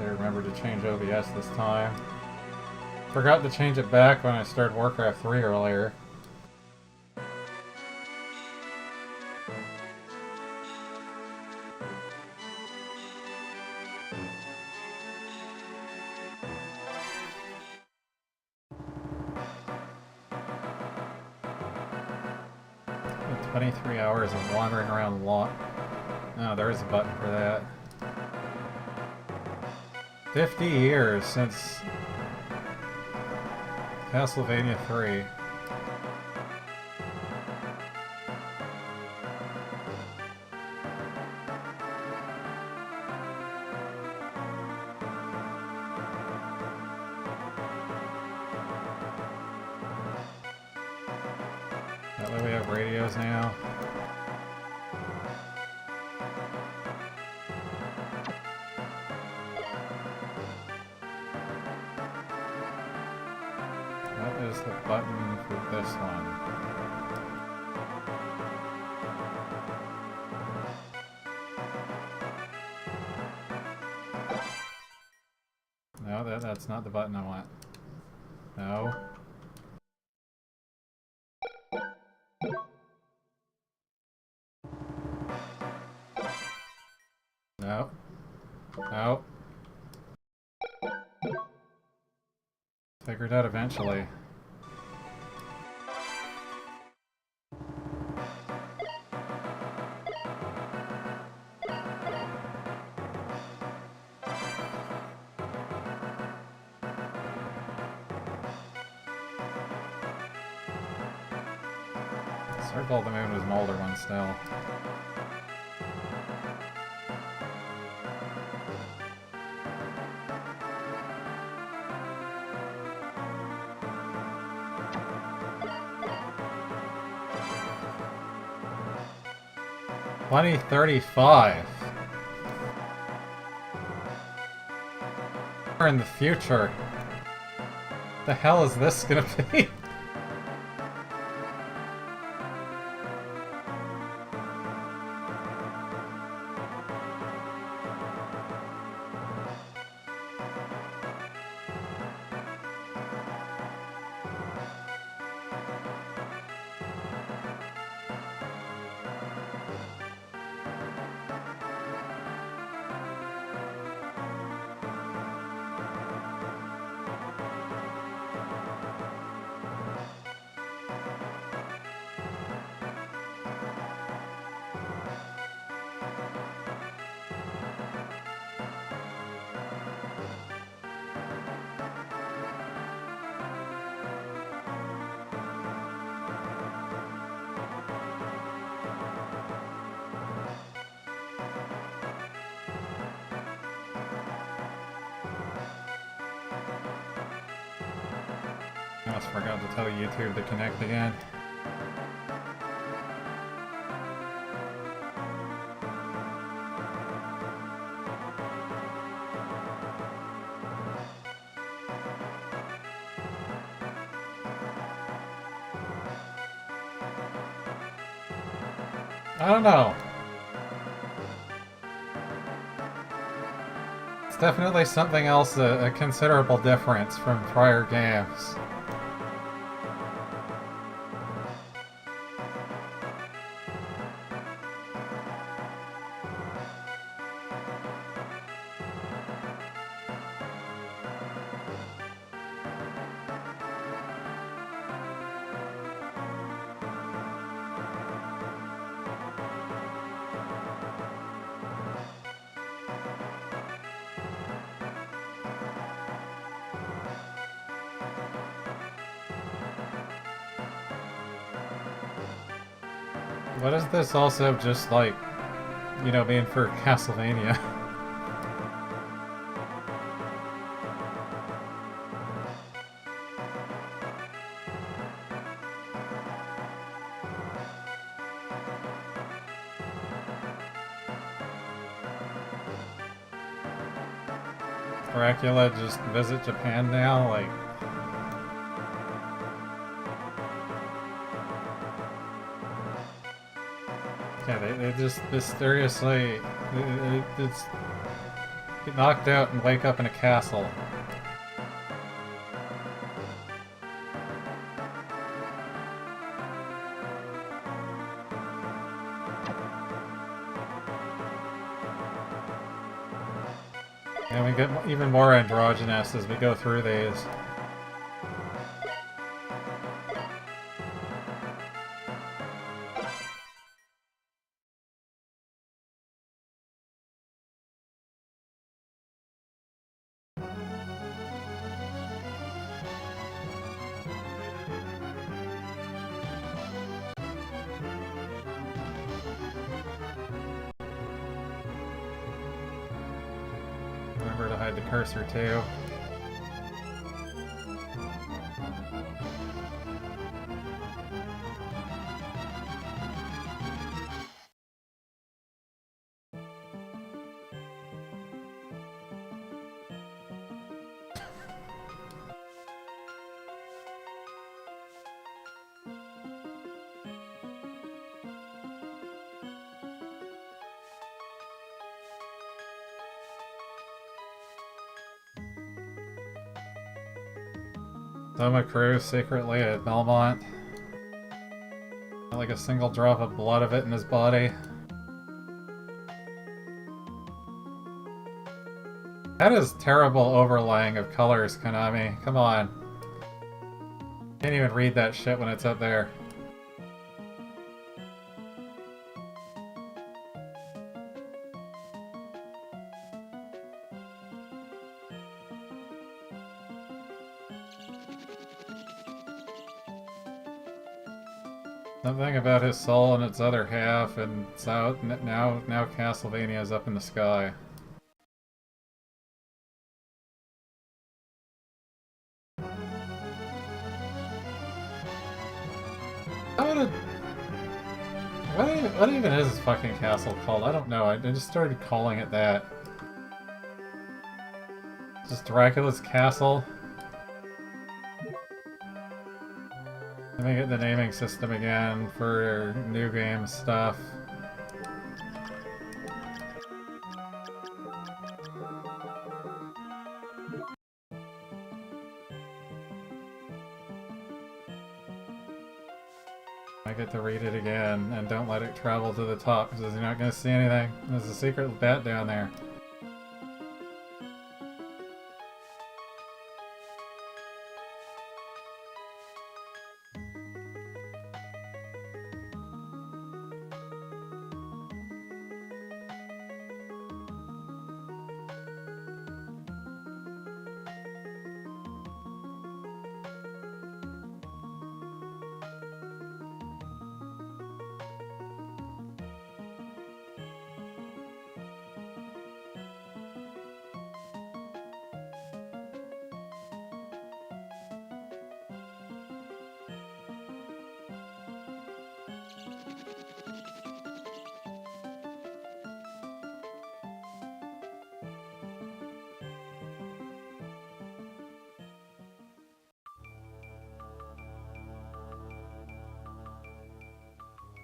remembered to change OBS this time. Forgot to change it back when I started Warcraft 3 earlier. Got 23 hours of wandering around the lot. Oh, there is a button for that. 50 years since Catslevania 3. That way we have radios now. What is the button for this one? No, that's not the button I want. No. No. No. Figured out eventually. Circle of the Moon was an older one still. $2035. We're in the future. The hell is this gonna be? I almost forgot to tell YouTube to connect again. I don't know. It's definitely something else, a considerable difference from prior games. What is this also just like, you know, being for Castlevania? Dracula just visit Japan now? Like... Yeah, they just mysteriously... Get knocked out and wake up in a castle. And we get even more androgynous as we go through these. Remember to hide the cursor too. Soma Cruz secretly at Belmont. Not like a single drop of blood of it in his body. That is terrible overlaying of colors, Konami. Come on. Can't even read that shit when it's up there. Something about his soul and its other half, and so now Castlevania is up in the sky. What even is this fucking castle called? I don't know. I just started calling it that. Just Dracula's Castle. Let me get the naming system again for new game stuff. I get to read it again, and don't let it travel to the top because you're not going to see anything. There's a secret bat down there.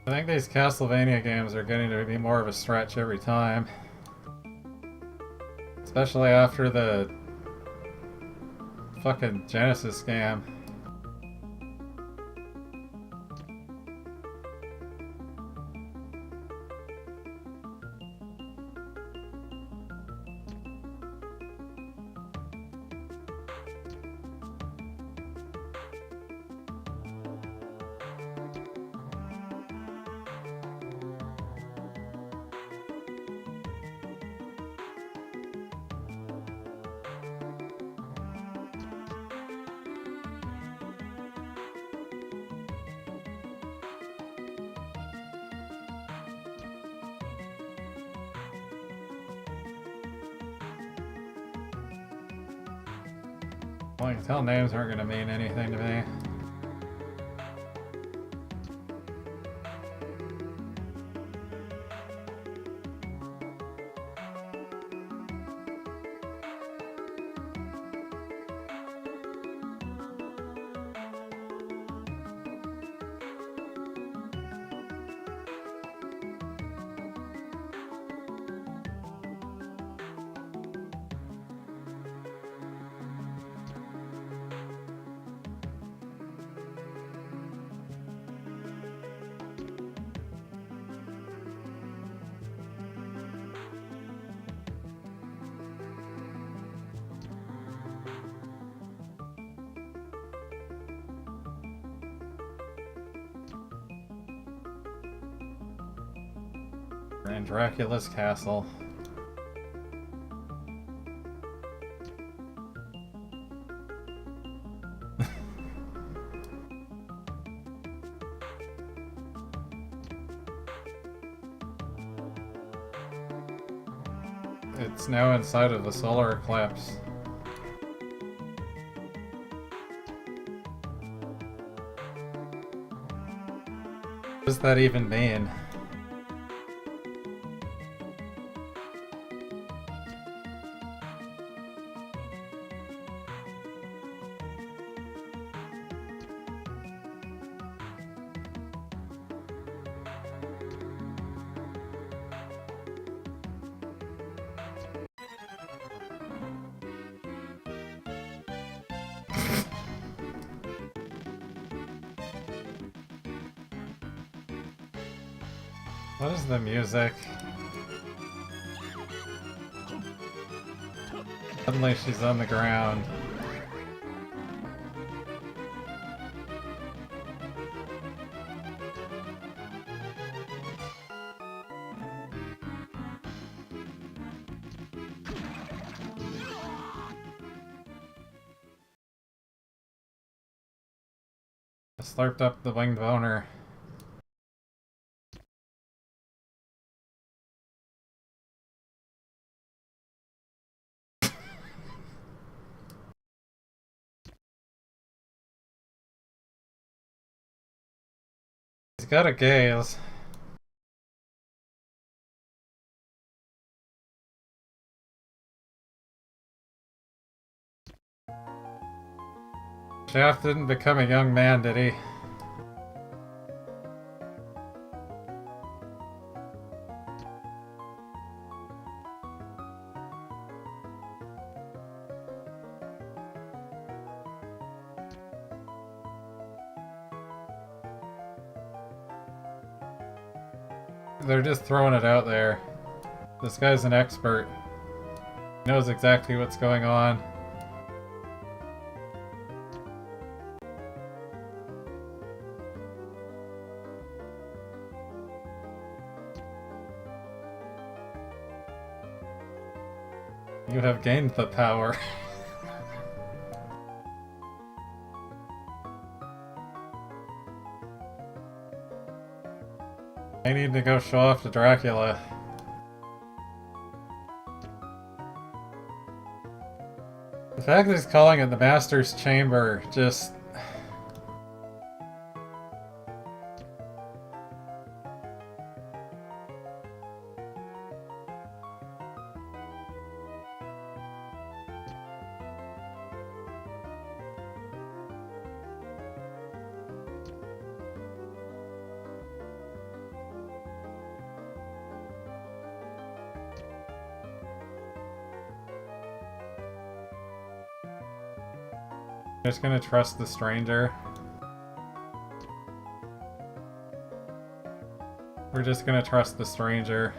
I think these Castlevania games are getting to be more of a stretch every time. Especially after the fucking Genesis scam. Well, I can tell names aren't going to mean anything to me. We're in Dracula's castle. It's now inside of the solar eclipse. What does that even mean? What is the music? Suddenly she's on the ground. I slurped up the winged boner. He's got a gaze. Shaft didn't become a young man, did he? They're just throwing it out there. This guy's an expert. He knows exactly what's going on. You have gained the power. I need to go show off to Dracula. The fact that he's calling it the Master's Chamber just... Just gonna trust the stranger. We're just gonna trust the stranger.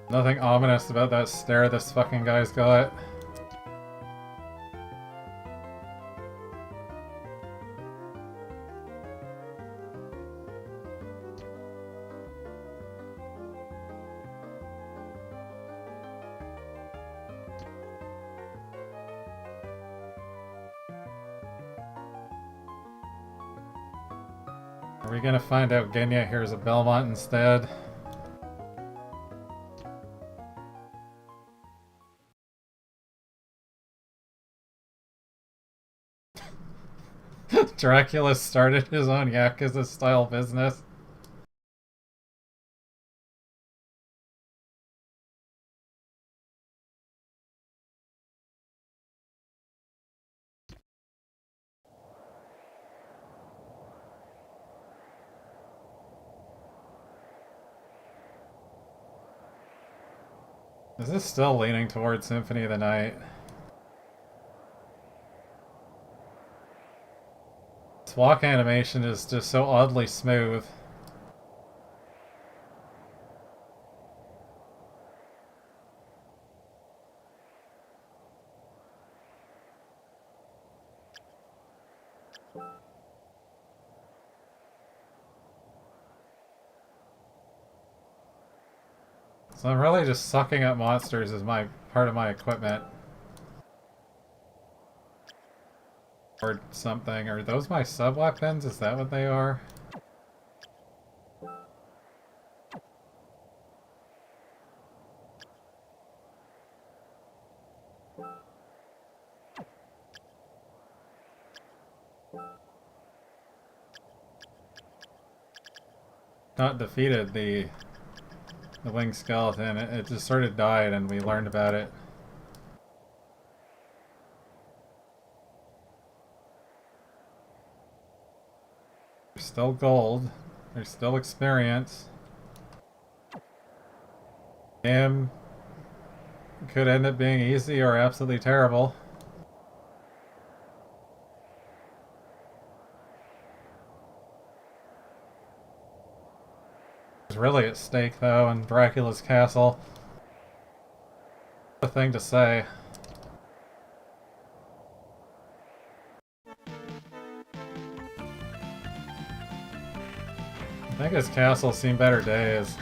Nothing ominous about that stare this fucking guy's got. Are we gonna find out Genya here's a Belmont instead? Dracula started his own Yakuza-style business. Is this still leaning towards Symphony of the Night? This walk animation is just so oddly smooth. So I'm really just sucking up monsters as my part of my equipment. Or something. Are those my sub-weapons? Is that what they are? Not defeated the winged skeleton. It just sort of died and we learned about it. There's still gold. There's still experience. Game could end up being easy or absolutely terrible. It's really at stake though in Dracula's castle. The thing to say. I think his castle's seen better days.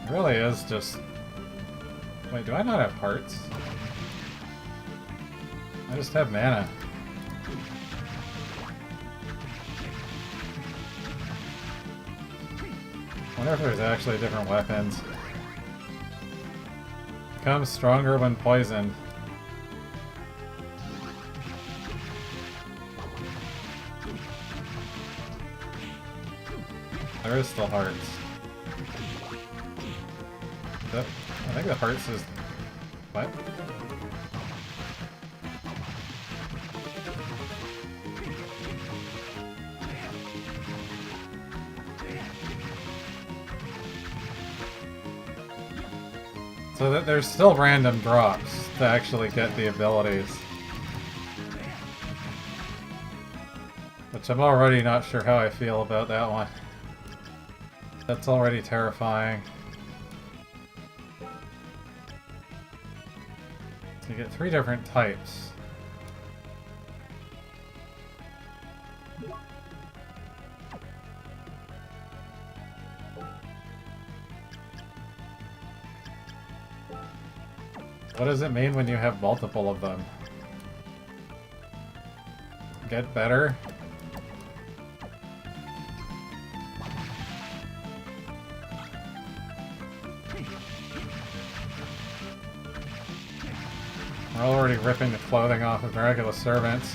It really is just... Wait, do I not have hearts? I just have mana. I wonder if there's actually different weapons. Becomes stronger when poisoned. There is still hearts. I think the hearts is... What? So that there's still random drops to actually get the abilities. Which I'm already not sure how I feel about that one. That's already terrifying. So you get 3 different types. What does it mean when you have multiple of them? Get better? We're already ripping the clothing off of Dracula's servants.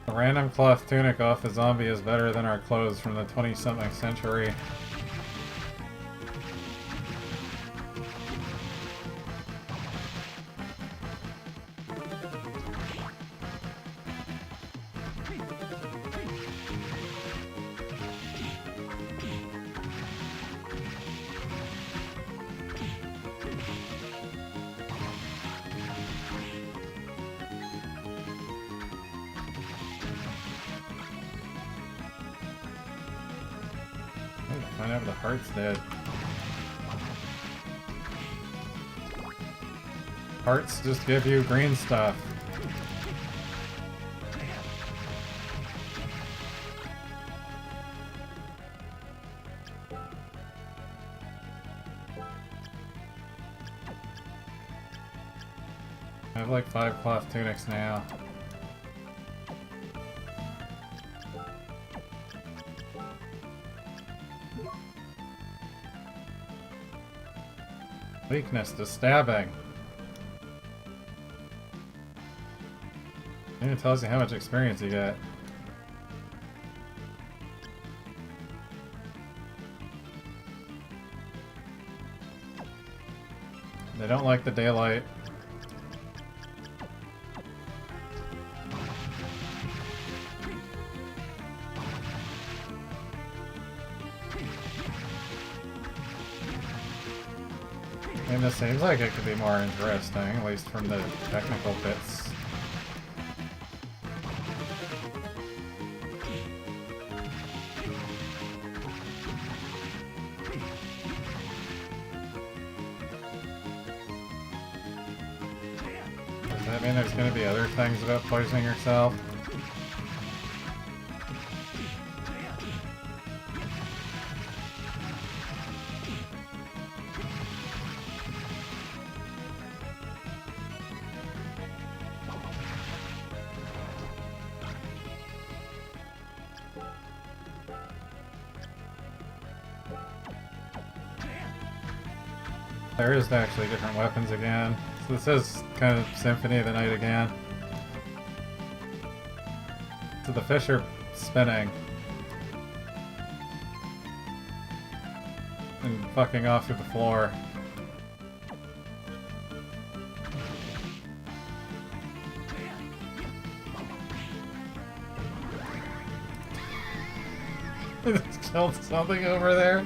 A random cloth tunic off a zombie is better than our clothes from the 20-something century. Find out what the hearts did. Hearts just give you green stuff. I have like 5 cloth tunics now. Weakness to stabbing. It even tells you how much experience you get. They don't like the daylight. And this seems like it could be more interesting, at least from the technical bits mean there's gonna be other things about poisoning yourself? There is actually different weapons again. So this is kind of Symphony of the Night again. So the fish are spinning. And fucking off through the floor. I just killed something over there.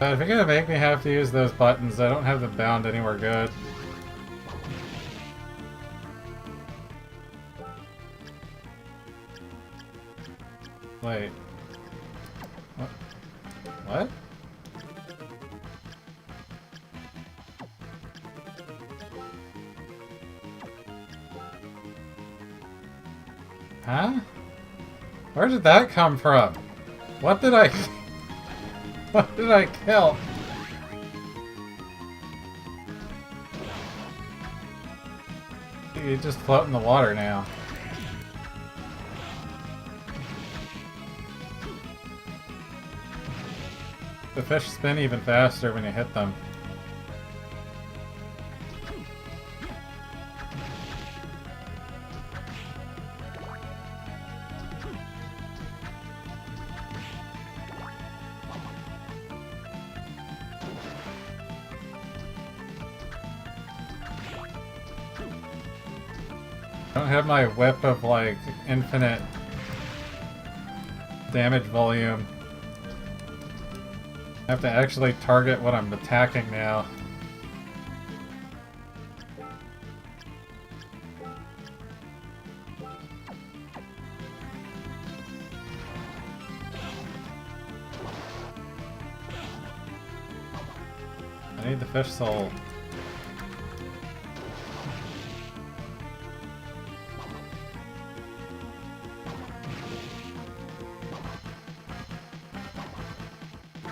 If you're gonna make me have to use those buttons, I don't have them bound anywhere good. Wait. What? What? Huh? Where did that come from? What did I... What did I kill? You just float in the water now. The fish spin even faster when you hit them. I don't have my whip of, like, infinite damage volume. I have to actually target what I'm attacking now. I need the fish soul.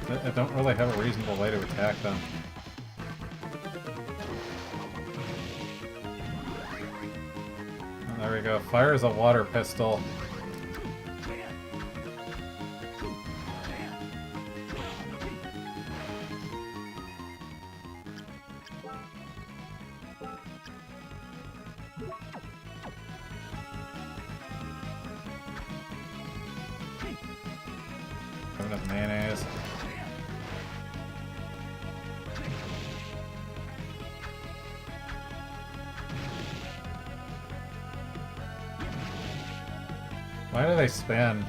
I don't really have a reasonable way to attack them. Oh, there we go. Fires a water pistol. Have enough mayonnaise. Why do they spin?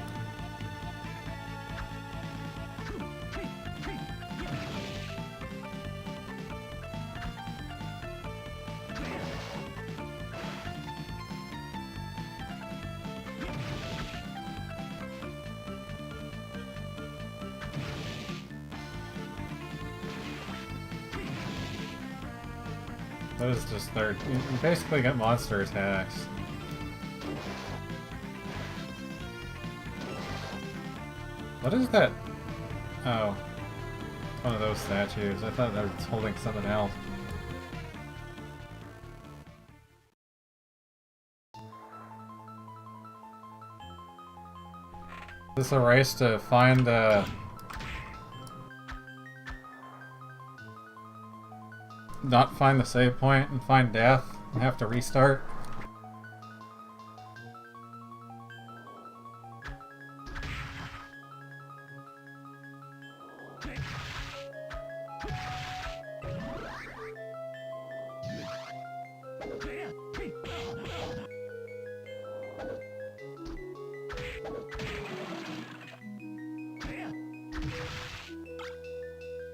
That is just their... You basically get monster attacks. What is that? Oh. One of those statues. I thought they were holding something else. Is this a race to find, not find the save point and find death and have to restart?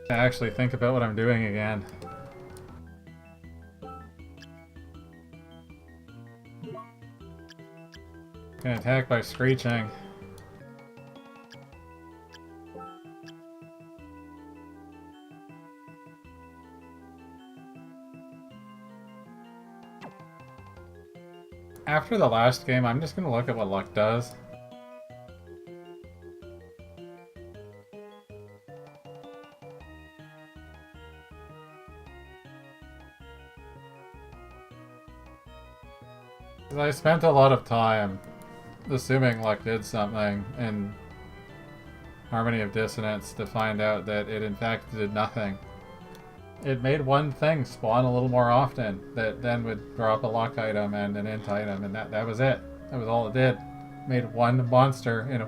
I actually think about what I'm doing again. Can attack by screeching. after the last game, I'm just gonna look at what luck does. I spent a lot of time assuming luck did something in Harmony of Dissonance to find out that it in fact did nothing. It made one thing spawn a little more often that then would drop a luck item and an int item, and that was it. That was all it did. Made one monster in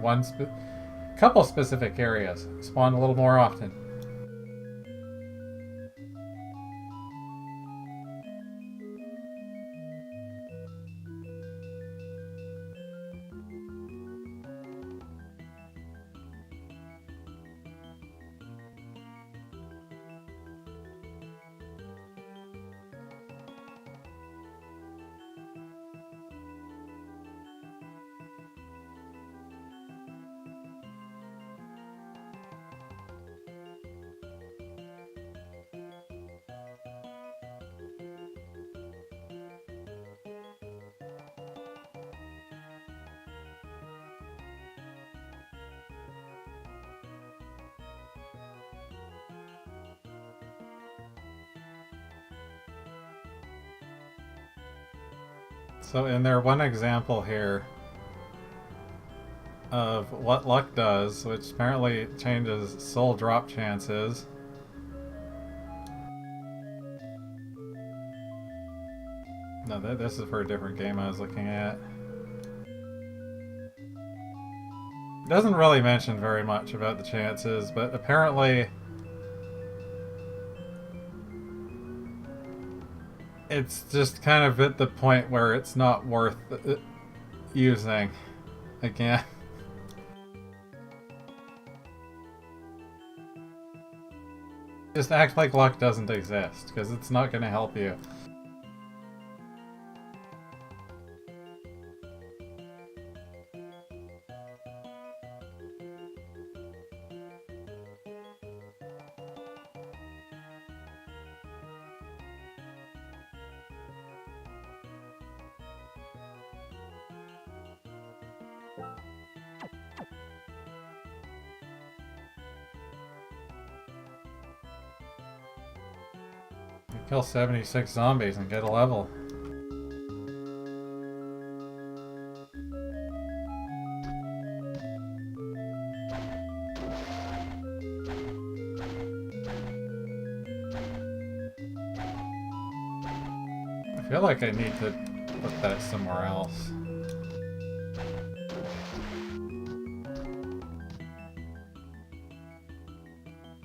couple specific areas spawn a little more often. So in their one example here of what luck does, which apparently changes soul drop chances. No, this is for a different game I was looking at. It doesn't really mention very much about the chances, but apparently it's just kind of at the point where it's not worth using again. Just act like luck doesn't exist, because it's not going to help you. Kill 76 zombies and get a level. I feel like I need to put that somewhere else.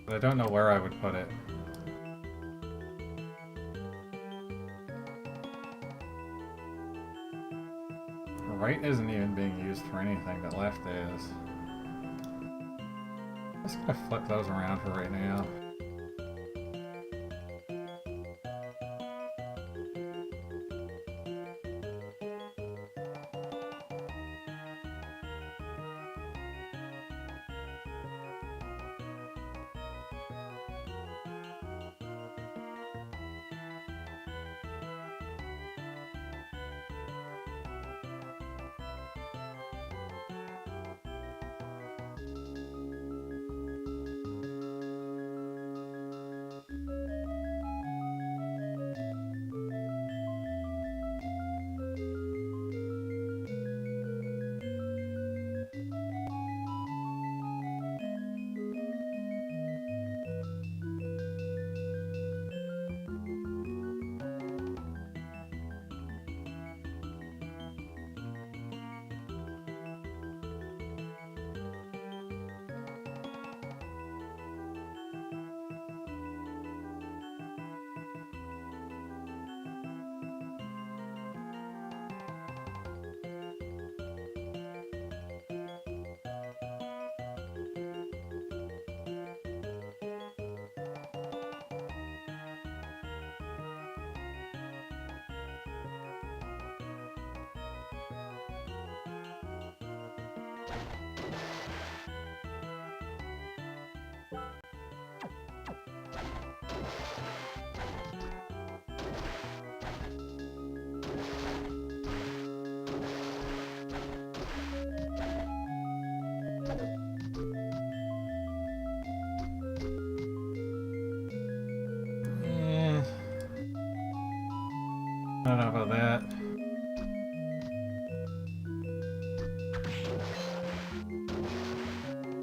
But I don't know where I would put it. Right isn't even being used for anything, but left is. I'm just gonna flip those around for right now.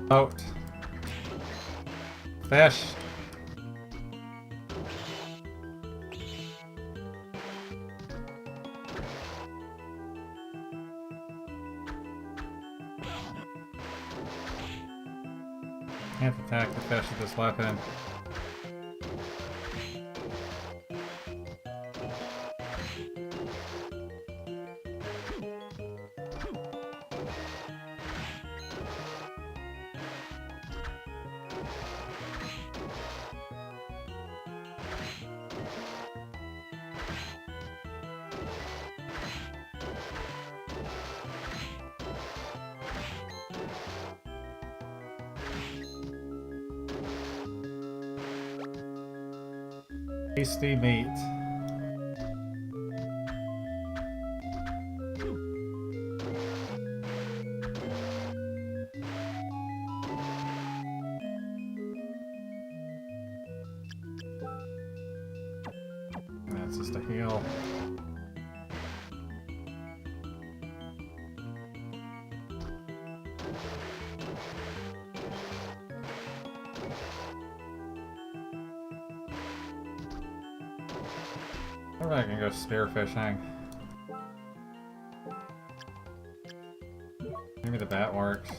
Boat. Fish. Can't attack the fish with this weapon. Tasty meat. That's just a heal. Maybe I can go spearfishing. Maybe the bat works.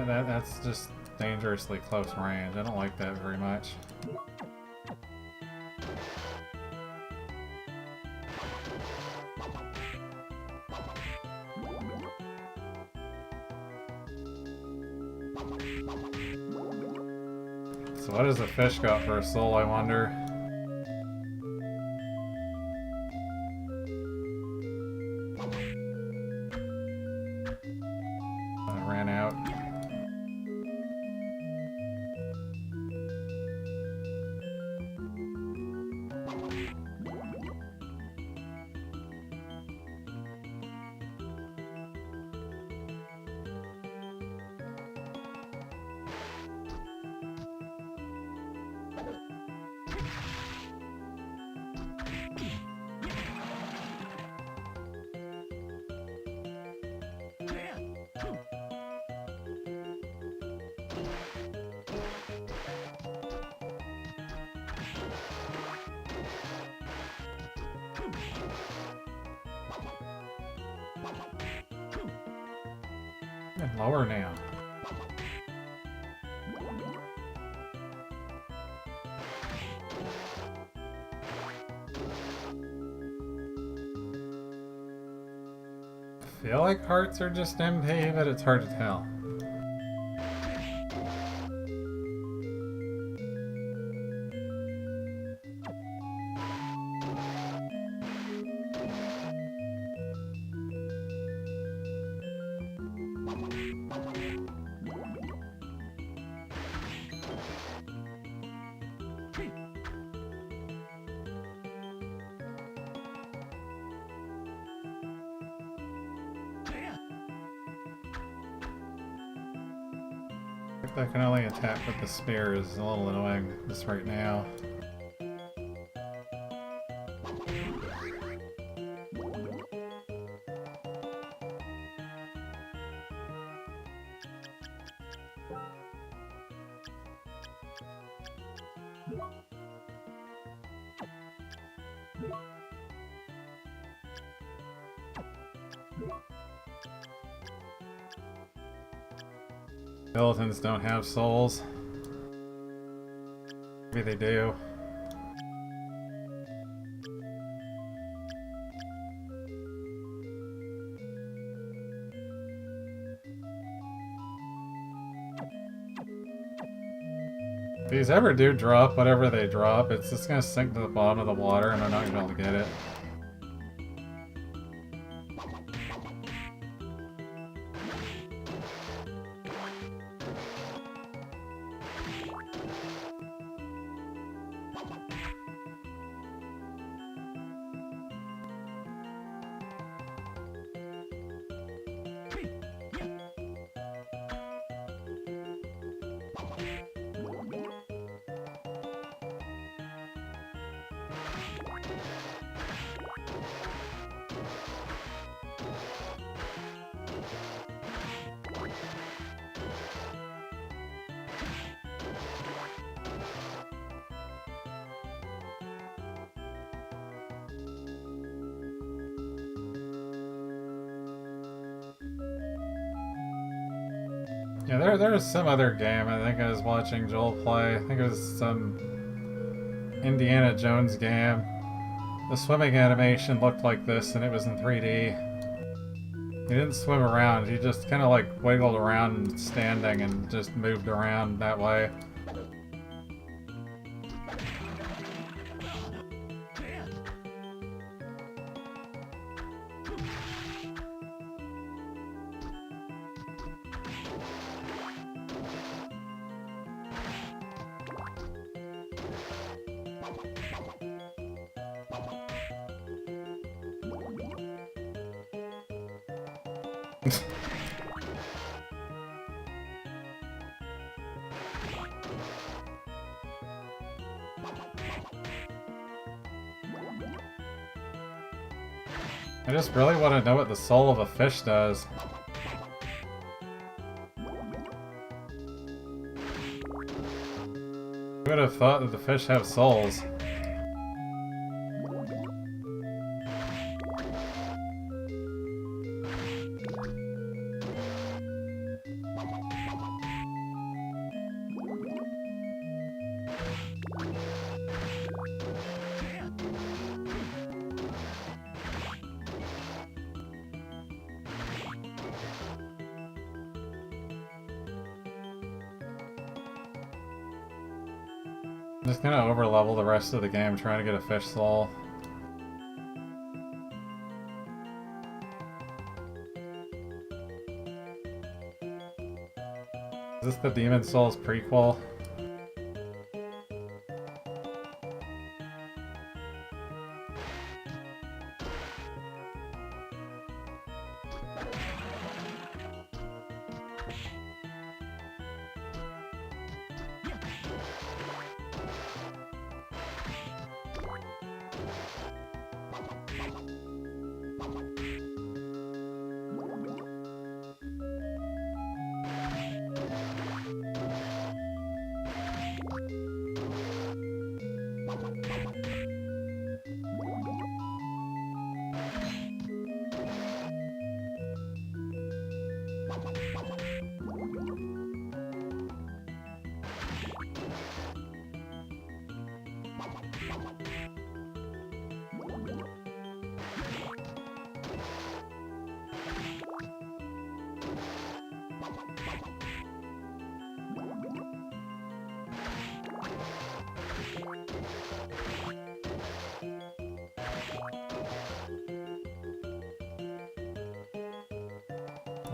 That's just dangerously close range. I don't like that very much. So what does the fish got for a soul, I wonder? I ran out. Lower now. I feel like hearts are just MP, but it's hard to tell. I can only attack with the spear is a little annoying just right now. Skeletons don't have souls. Maybe they do. If these ever do drop whatever they drop, it's just gonna sink to the bottom of the water and I'm not gonna be able to get it. Yeah, there was some other game I think I was watching Joel play. I think it was some Indiana Jones game. The swimming animation looked like this and it was in 3D. He didn't swim around, he just kind of like wiggled around standing and just moved around that way. I just really want to know what the soul of a fish does. Who would have thought that the fish have souls? I'm just gonna overlevel the rest of the game trying to get a fish soul. Is this the Demon Souls prequel?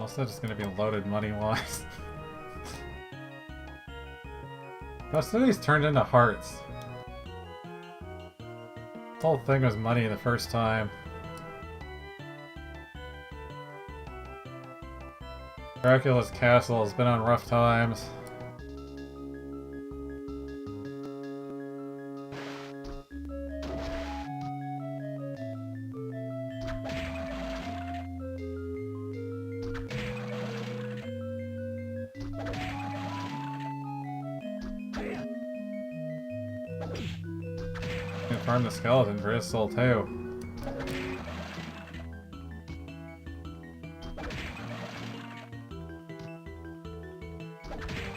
Also just gonna be loaded money-wise. Most of these turned into hearts. The whole thing was money the first time. Dracula's castle has been on rough times. Farm the skeleton for his soul too.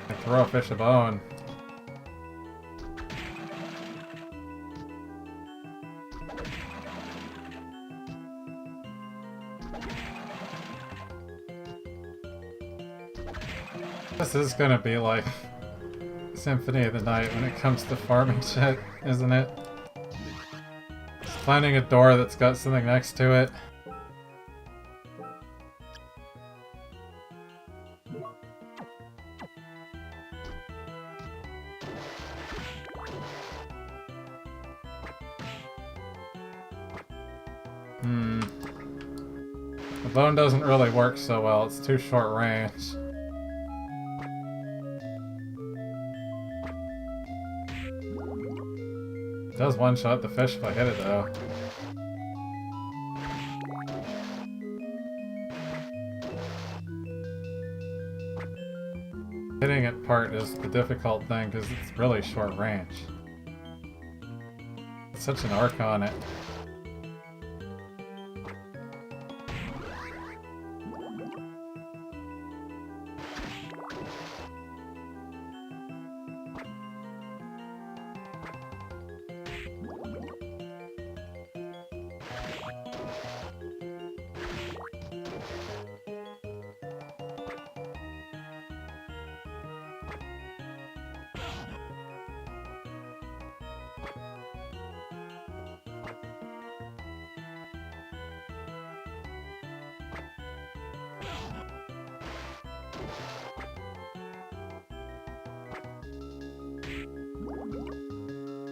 And throw a fish a bone. This is gonna be like Symphony of the Night when it comes to farming shit, isn't it? Finding a door that's got something next to it. The bone doesn't really work so well, it's too short range. It does one-shot the fish if I hit it, though. Hitting it part is the difficult thing because it's really short range. It's such an arc on it.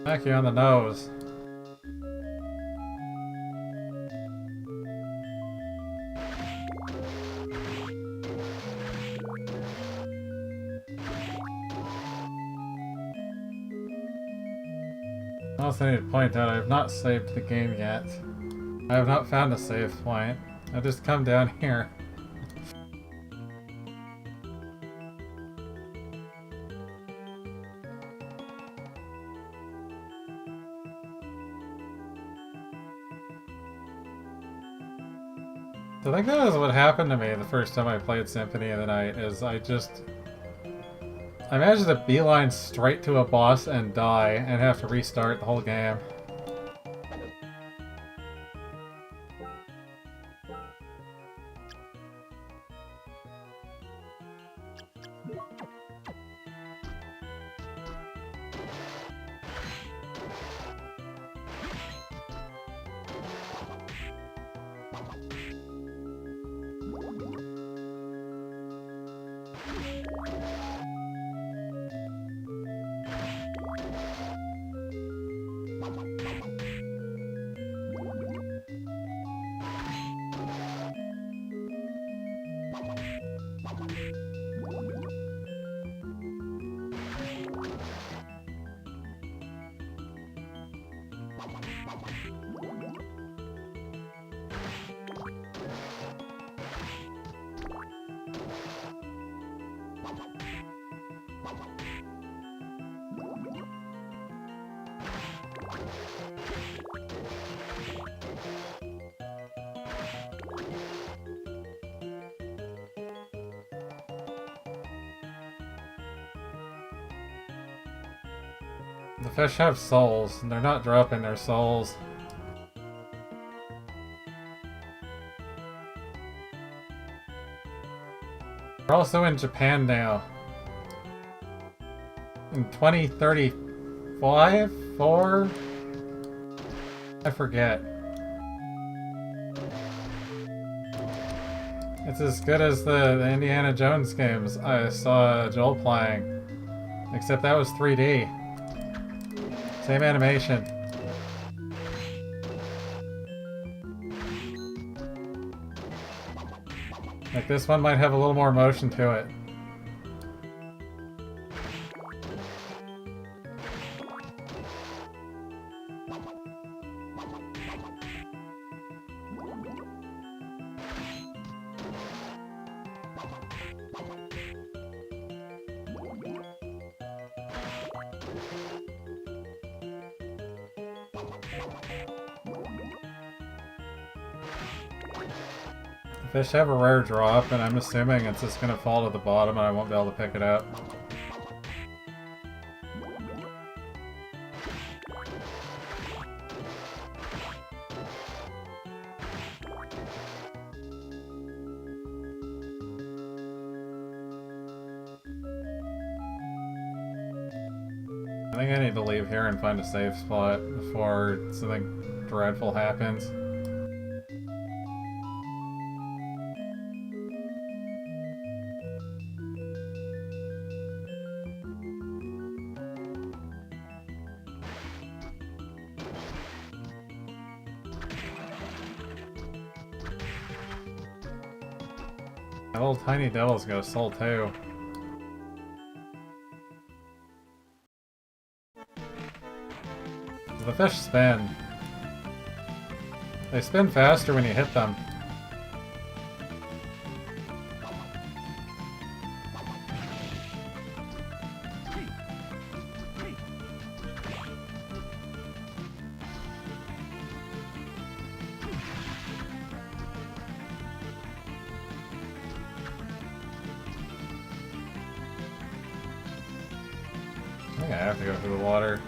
Smack you on the nose. I also need to point out I have not saved the game yet. I have not found a save point. I just come down here. I think that was what happened to me the first time I played Symphony of the Night, is I managed to beeline straight to a boss and die and have to restart the whole game. The fish have souls, and they're not dropping their souls. We're also in Japan now. In 2035? 4? I forget. It's as good as the Indiana Jones games I saw Joel playing. Except that was 3D. Same animation. Like, this one might have a little more motion to it. Fish have a rare drop, and I'm assuming it's just gonna fall to the bottom and I won't be able to pick it up. I think I need to leave here and find a safe spot before something dreadful happens. That little tiny devil's got a soul too. the fish spin. They spin faster when you hit them. I think I have to go through the water.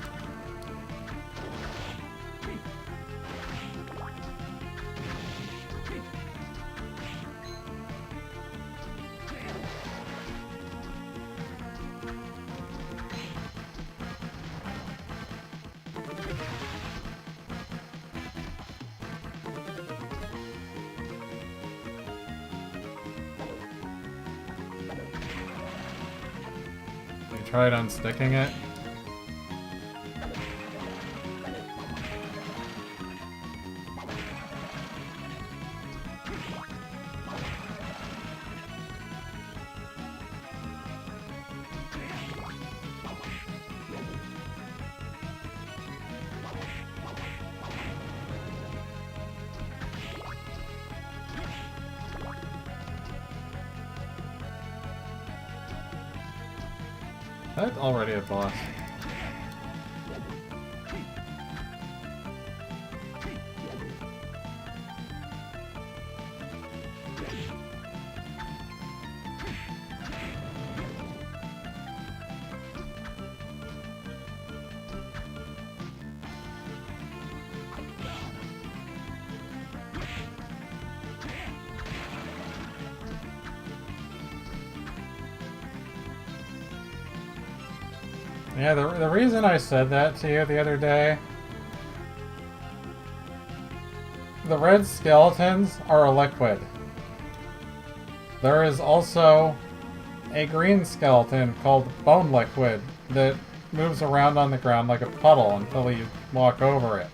You tried unsticking it? That's already a boss. Yeah, the reason I said that to you the other day, the red skeletons are a liquid. There is also a green skeleton called Bone Liquid that moves around on the ground like a puddle until you walk over it.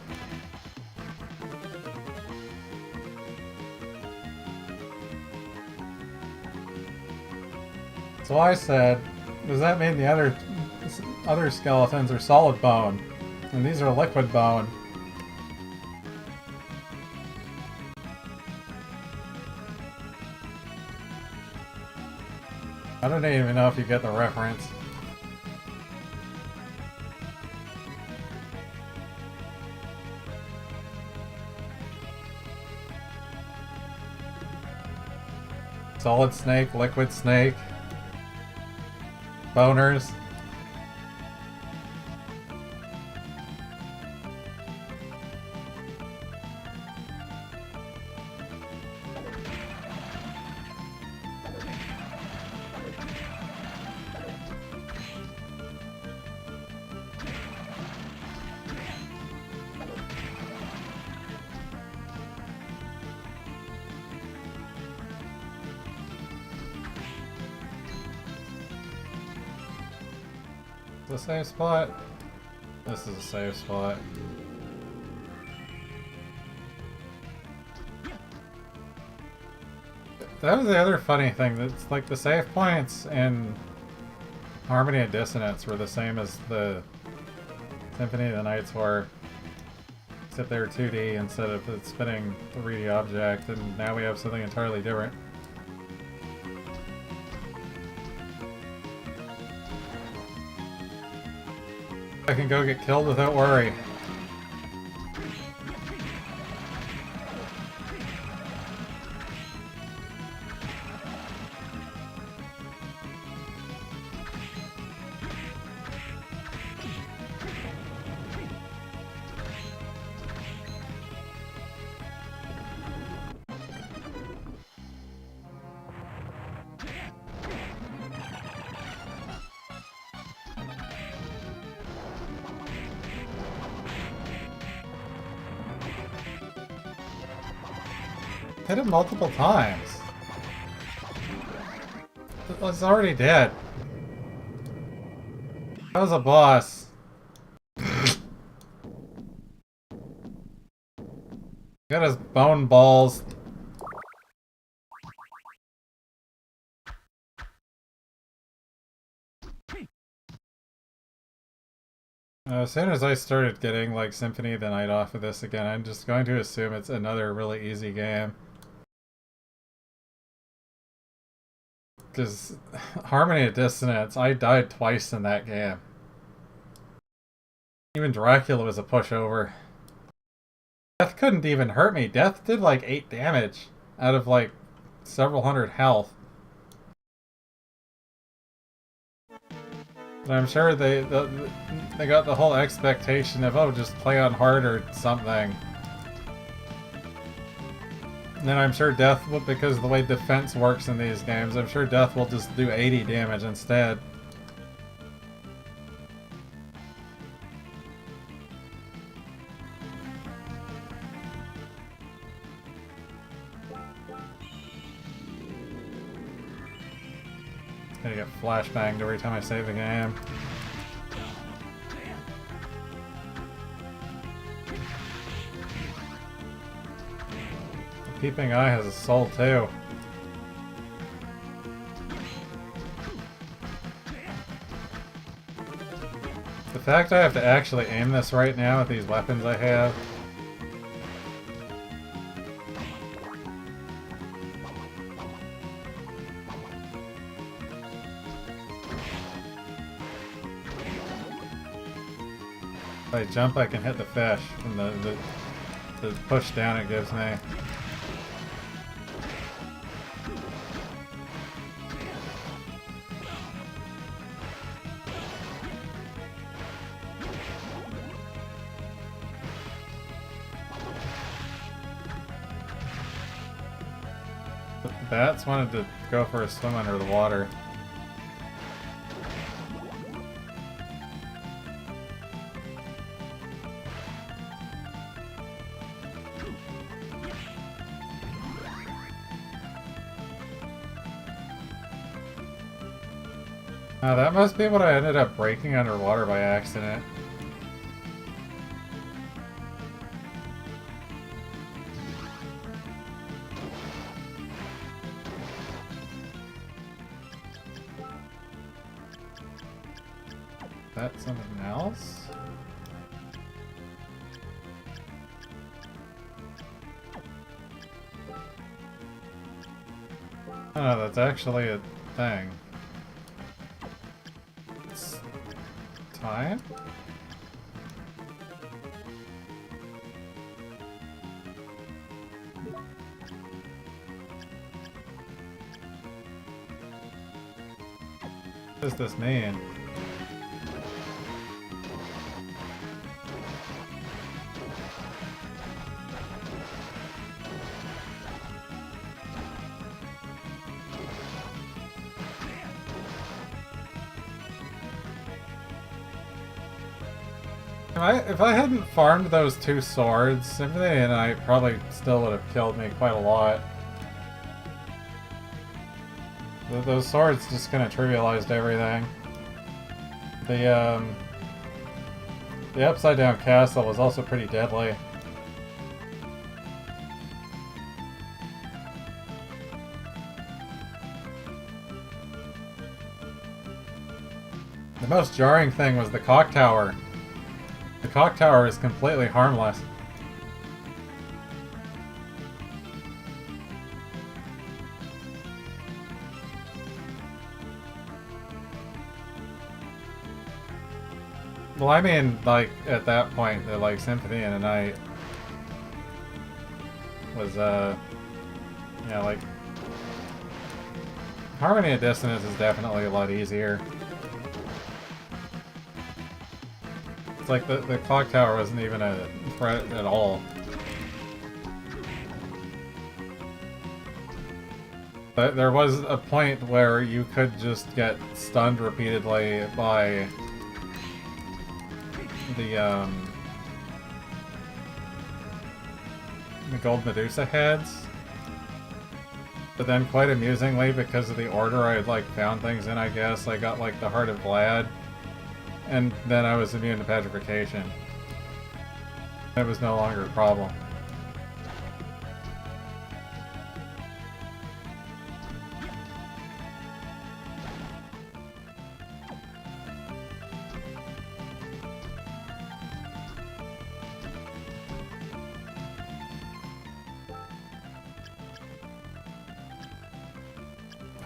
So I said, does that mean the other skeletons are solid bone, and these are liquid bone? I don't even know if you get the reference. Solid snake, liquid snake, boners. The safe spot? This is a safe spot. That was the other funny thing. That's like the save points in Harmony of Dissonance were the same as the Symphony of the Nights were. Except they were 2D instead of the spinning 3D object, and now we have something entirely different. I can go get killed without worry. Hit him multiple times. It's already dead. That was a boss. Got his bone balls. As soon as I started getting like Symphony of the Night off of this again, I'm just going to assume it's another really easy game. Because Harmony of Dissonance, I died twice in that game. Even Dracula was a pushover. Death couldn't even hurt me. Death did like 8 damage out of like several hundred health. But I'm sure they got the whole expectation of, oh, just play on hard or something. And then I'm sure Death, because of the way defense works in these games, I'm sure Death will just do 80 damage instead. Gonna get flashbanged every time I save the game. The Peeping Eye has a soul too. The fact I have to actually aim this right now with these weapons I have. If I jump, I can hit the fish from the push down it gives me. The bats wanted to go for a swim under the water. Oh, that must be what I ended up breaking underwater by accident. Is that something else? Oh, that's actually a thing. It's time? What does this mean? If I hadn't farmed those 2 swords, Symphony and I probably still would have killed me quite a lot. Those swords just kind of trivialized everything. The upside down castle was also pretty deadly. The most jarring thing was the clock tower. The clock tower is completely harmless. Well, I mean, like, at that point, the, like, Symphony in the Night was, yeah, like, Harmony of Dissonance is definitely a lot easier. It's like the clock tower wasn't even a threat at all. But there was a point where you could just get stunned repeatedly by the gold Medusa heads. But then quite amusingly, because of the order I had like found things in, I guess, I got like the Heart of Vlad. And then I was immune to petrification. It was no longer a problem.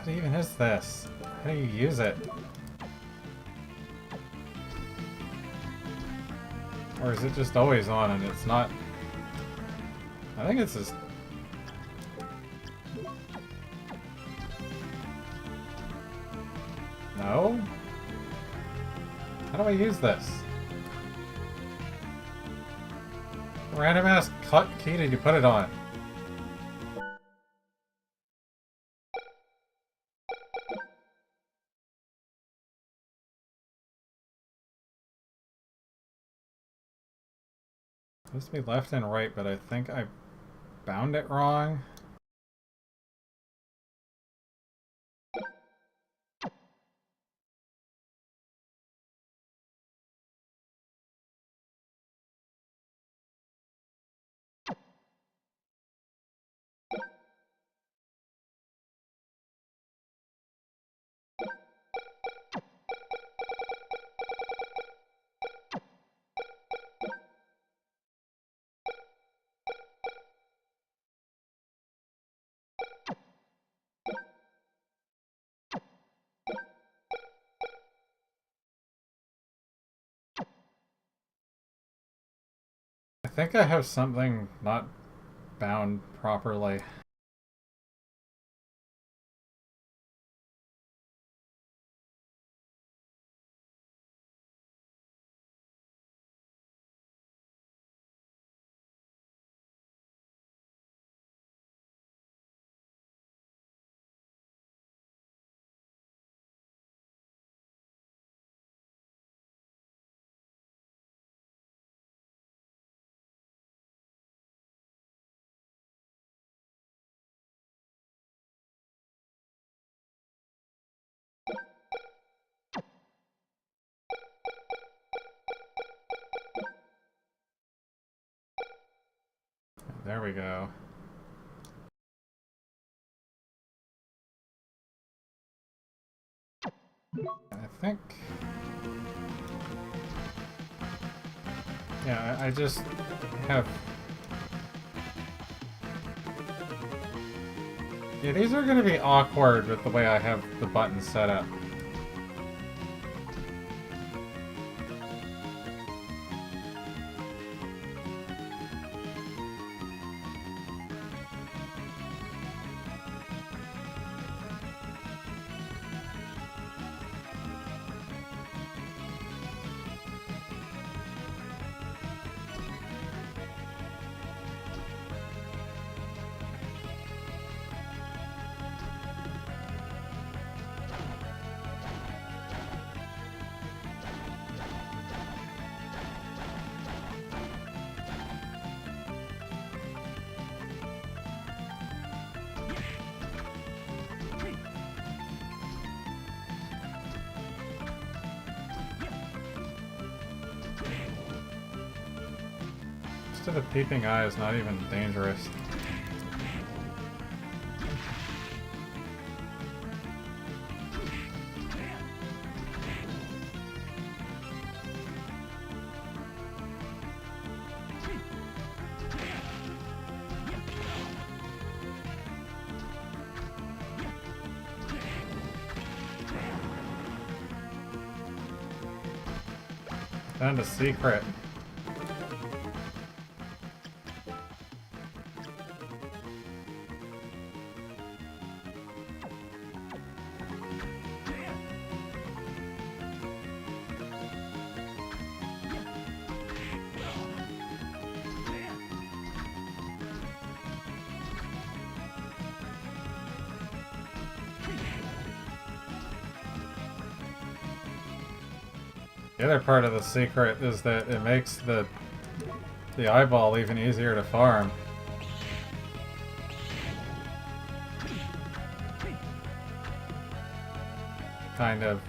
What even is this? How do you use it? Or is it just always on and it's not... I think it's just... No? How do I use this? What random ass key did you put it on? Supposed to be left and right, but I think I bound it wrong. I think I have something not bound properly. There we go. I think... Yeah, I just have... Yeah, these are gonna be awkward with the way I have the buttons set up. The peeping eye is not even dangerous. Found a secret. The other part of the secret is that it makes the eyeball even easier to farm. Kind of.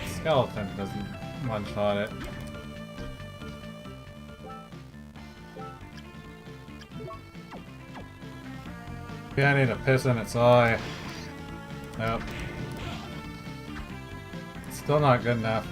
Skeleton doesn't one-shot it. Yeah, I need to piss in its eye. Nope. Still not good enough.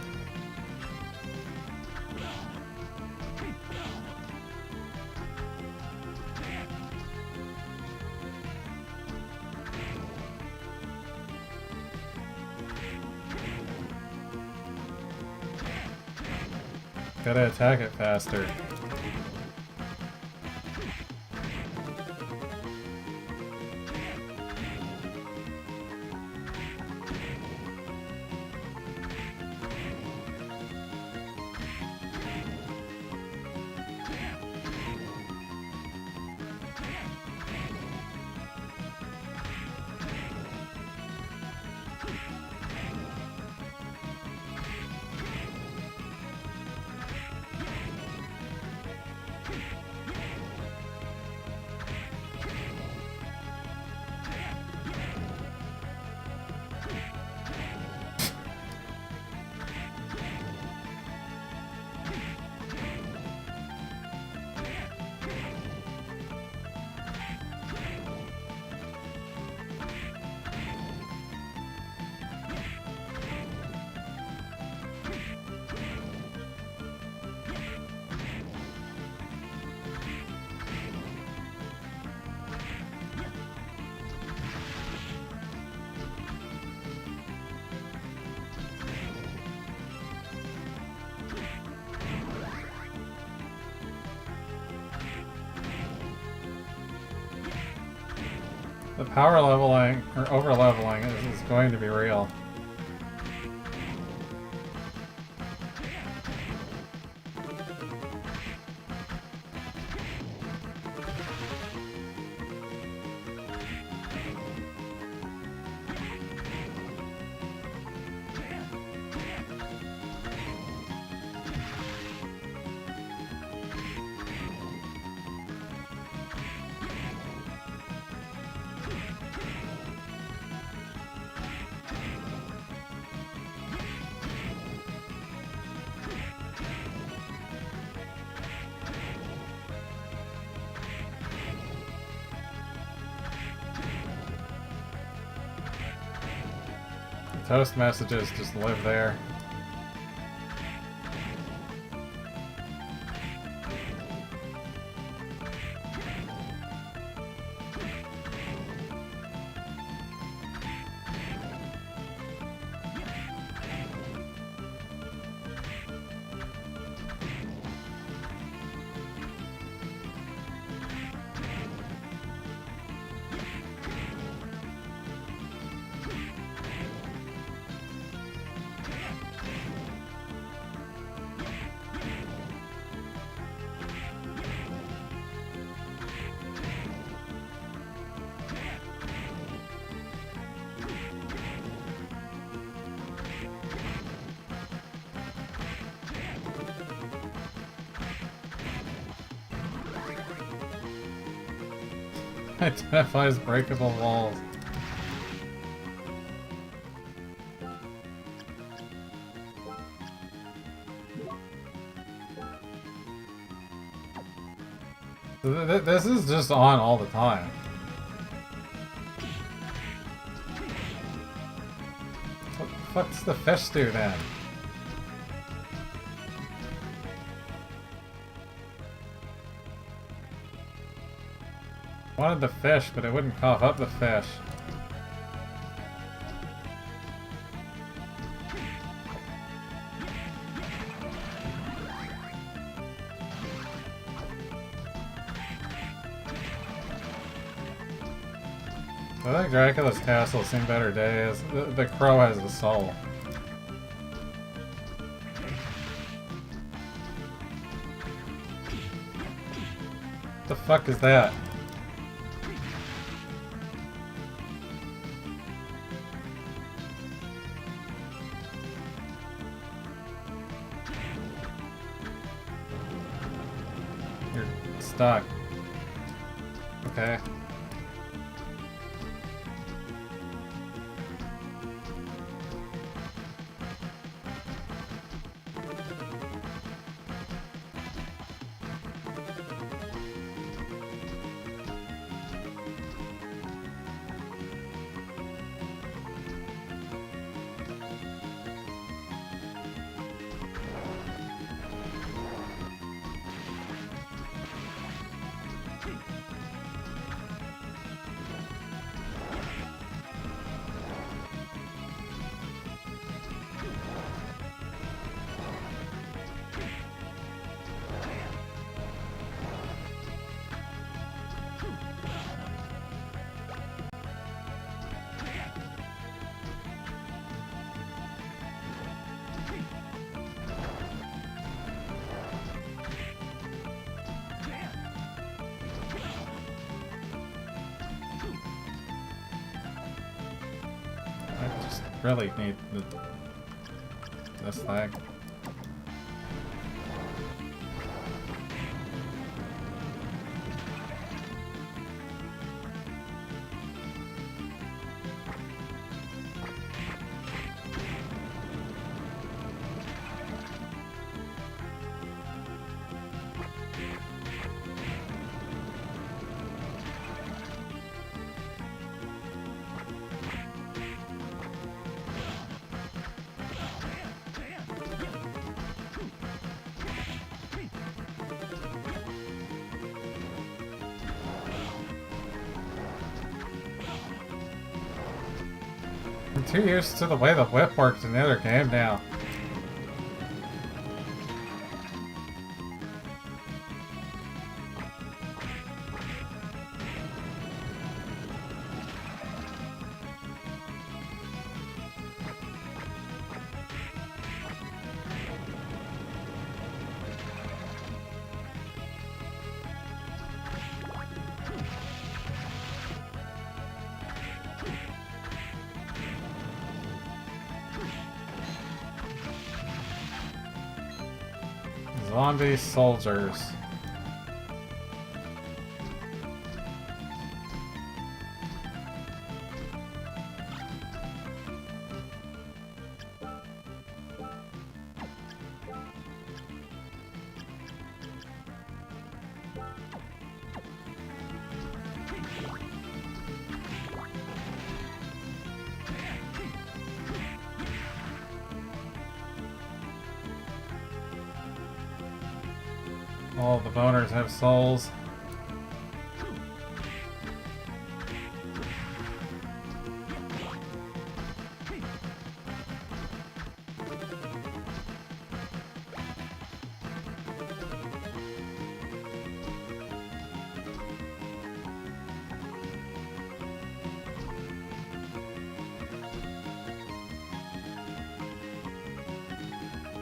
Gotta attack it faster. The power leveling, or over leveling, is going to be real. Toast messages just live there. Identifies breakable walls. This is just on all the time. What the fuck's the fish do then? Wanted the fish, but it wouldn't cough up the fish. I think Dracula's castle has seen better days. The crow has a soul. What the fuck is that? You're stuck. Okay. really need this thing. I'm too used to the way the whip worked in the other game now. Zombie soldiers. All the boners have souls.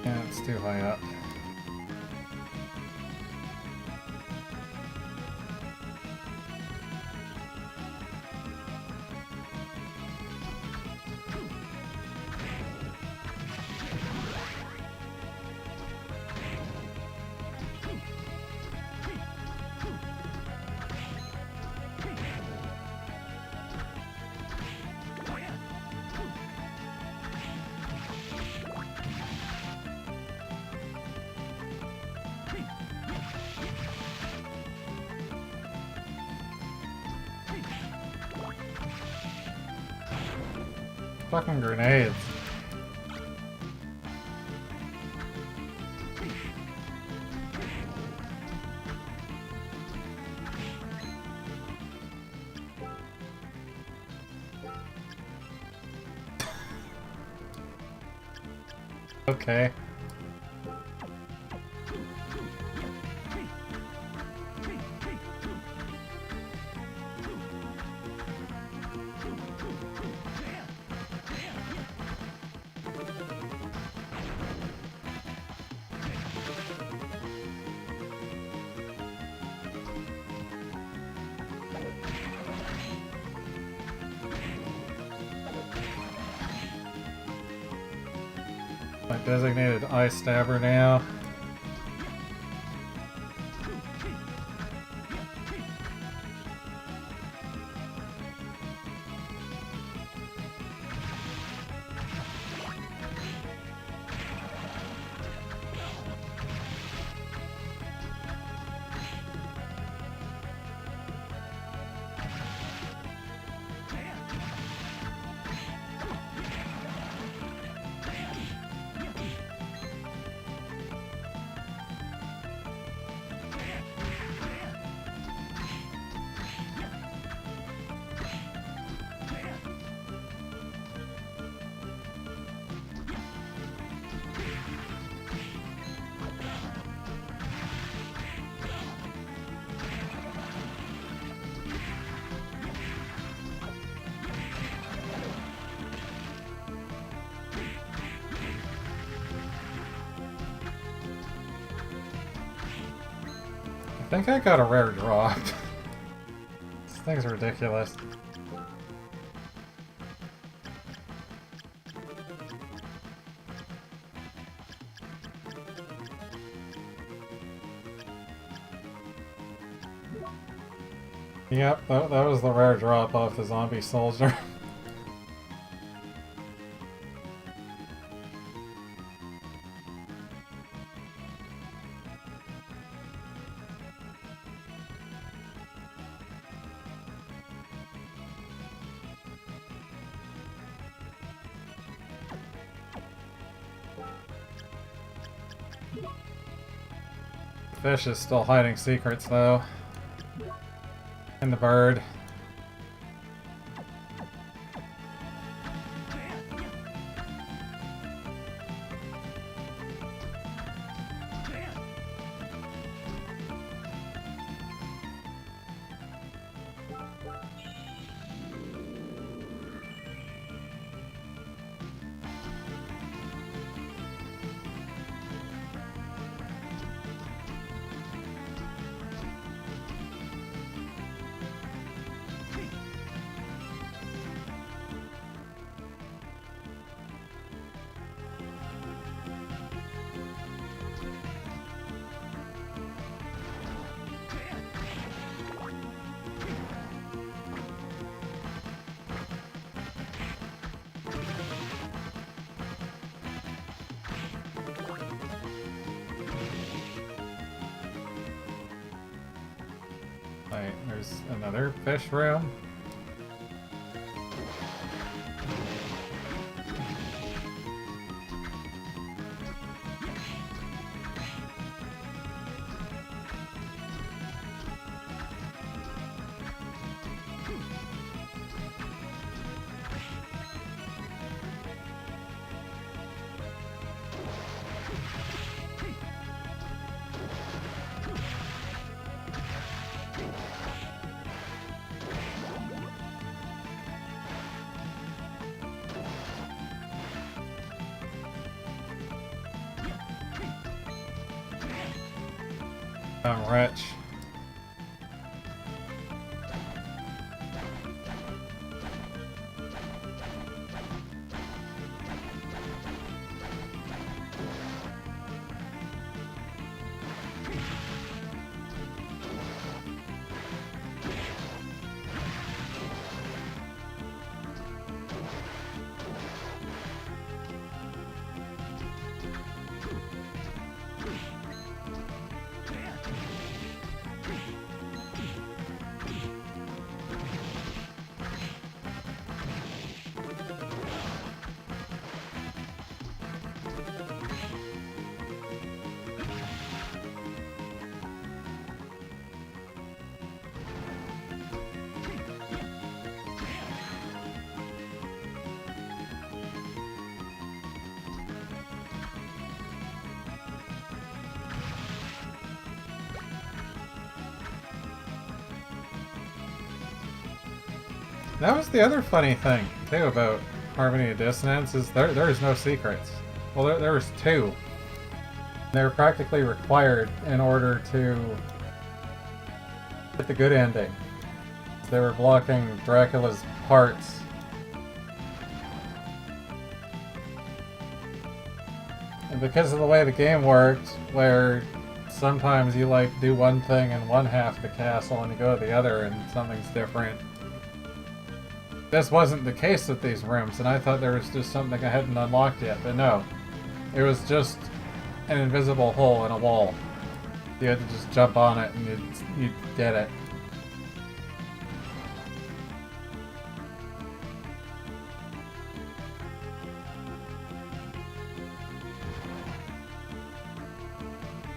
Yeah, it's too high up. Fucking grenades. Okay. My designated eye stabber now. I think I got a rare drop. This thing's ridiculous. Yep, that was the rare drop off the zombie soldier. Fish is still hiding secrets though. And the bird. Wait, there's another fish room? I'm rich. That was the other funny thing, too, about Harmony of Dissonance, is there's no secrets. Well, there was two. They were practically required in order to get the good ending. They were blocking Dracula's parts. And because of the way the game worked, where sometimes you like do one thing in one half of the castle and you go to the other and something's different. This wasn't the case with these rooms, and I thought there was just something I hadn't unlocked yet, but no. It was just an invisible hole in a wall. You had to just jump on it and you'd get it.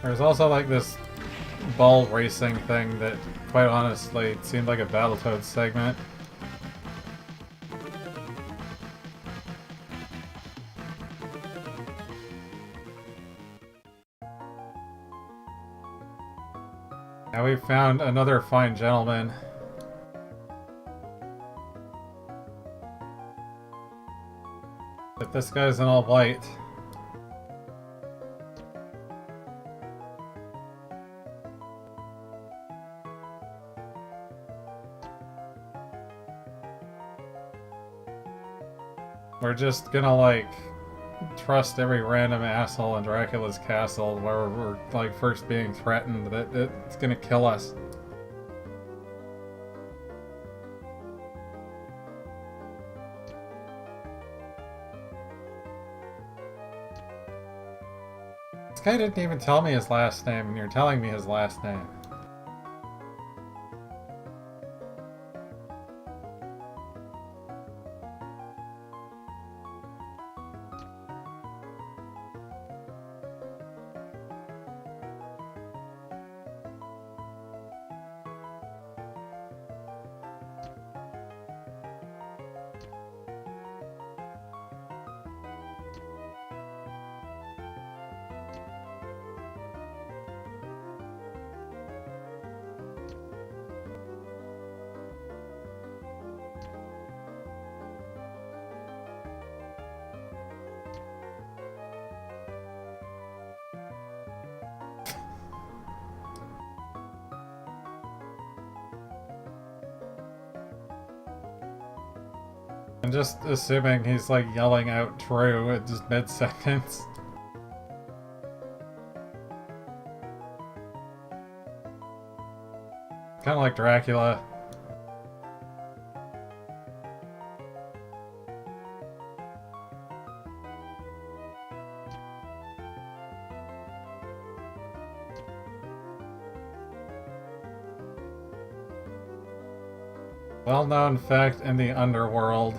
There's also like this ball racing thing that, quite honestly, seemed like a Battletoads segment. Now we've found another fine gentleman. But this guy's in all white. We're just gonna, like, trust every random asshole in Dracula's castle where we're, like, first being threatened that it's gonna kill us. guy didn't even tell me his last name, and you're telling me his last name. I'm just assuming he's like yelling out true at just mid-sentence. Kind of like Dracula. Well-known fact in the underworld.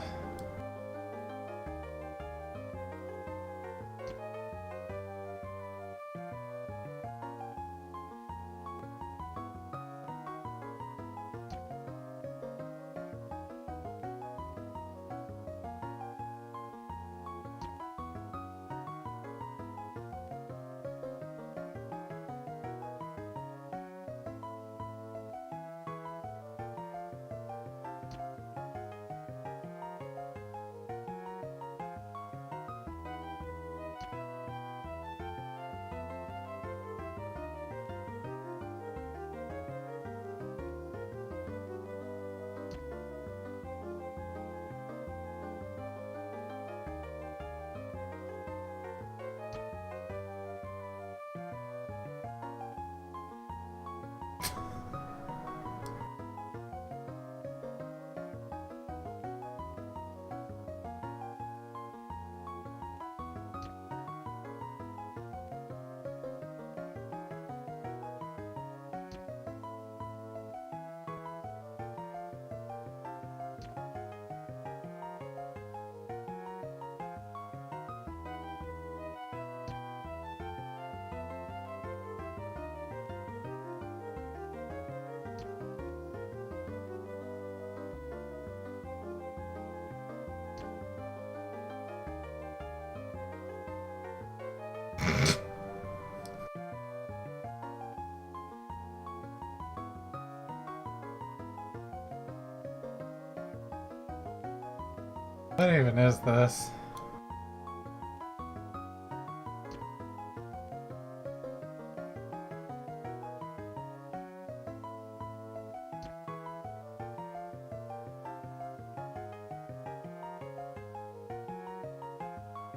What even is this?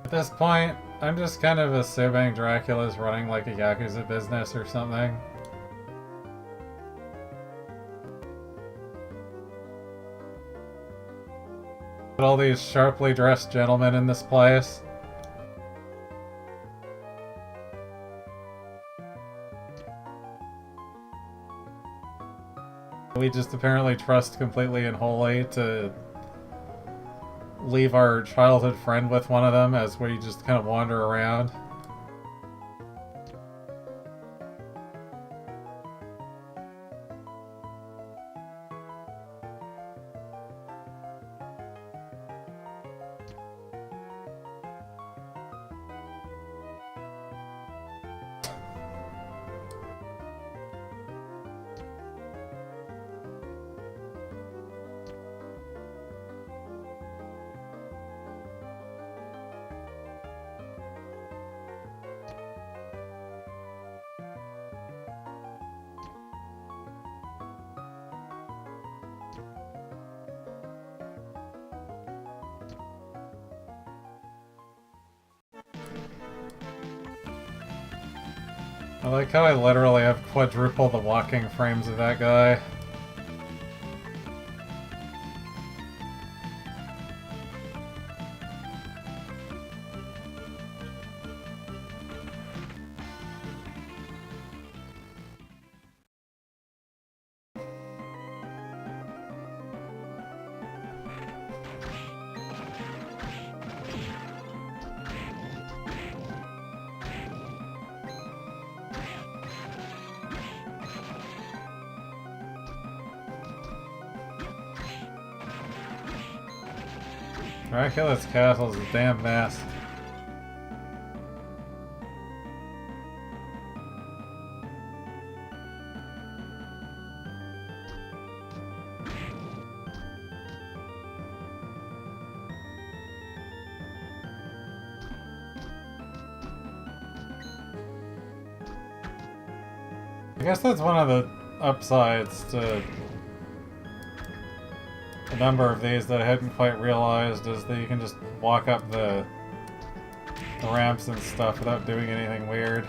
At this point, I'm just kind of assuming Dracula's running like a Yakuza business or something. Put all these sharply dressed gentlemen in this place. We just apparently trust completely and wholly to leave our childhood friend with one of them as we just kind of wander around. I like how I literally have quadruple the walking frames of that guy. Dracula's castle is a damn mess. I guess that's one of the upsides to a number of these that I hadn't quite realized, is that you can just walk up the ramps and stuff without doing anything weird.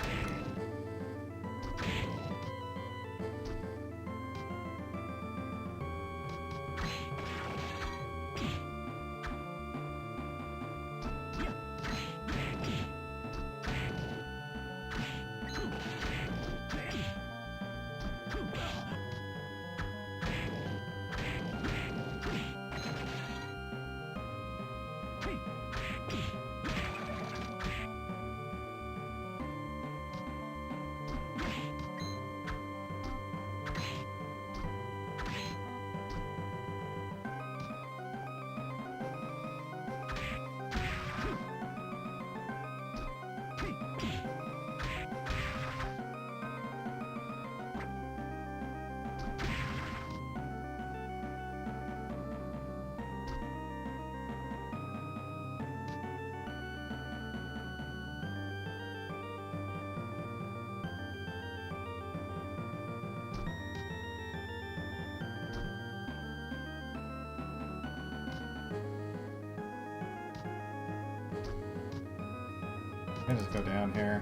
I can just go down here.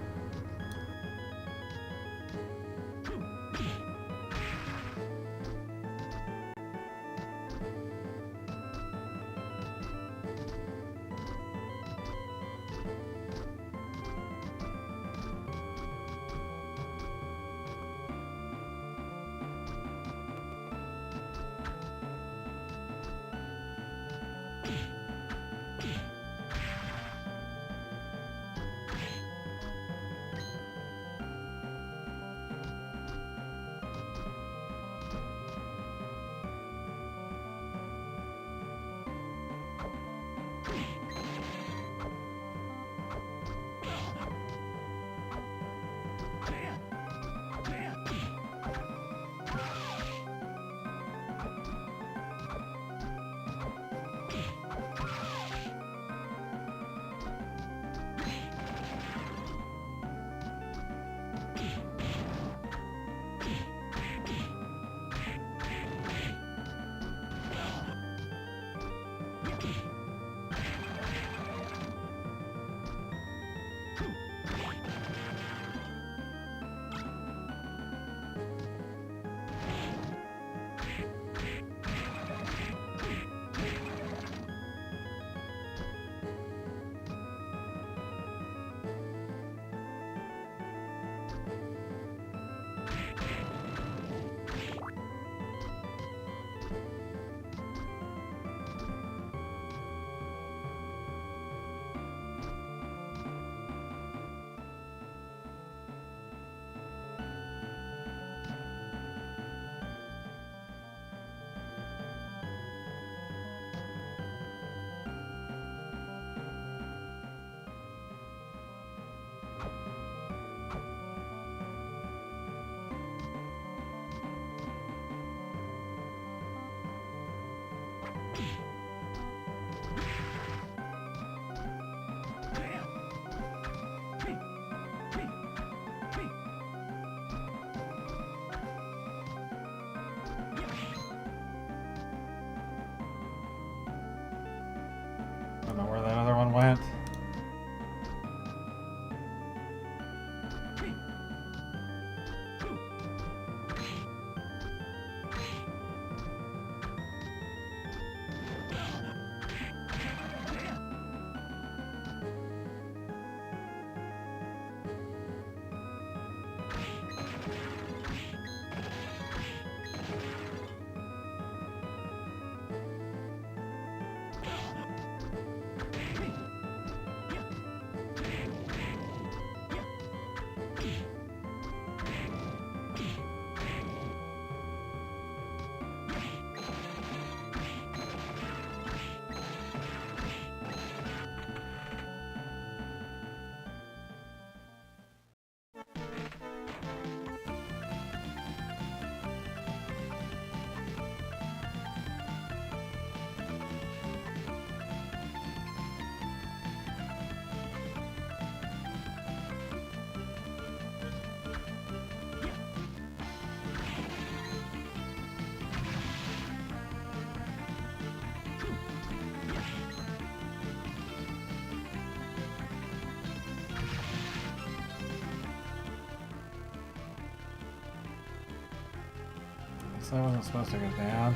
guess I wasn't supposed to go down.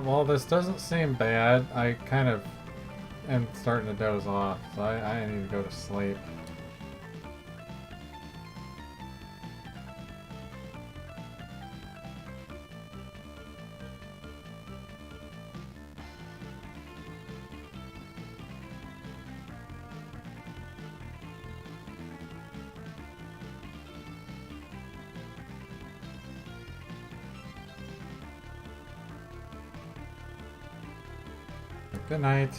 Well, this doesn't seem bad. I kind of am starting to doze off, so I need to go to sleep. Good night.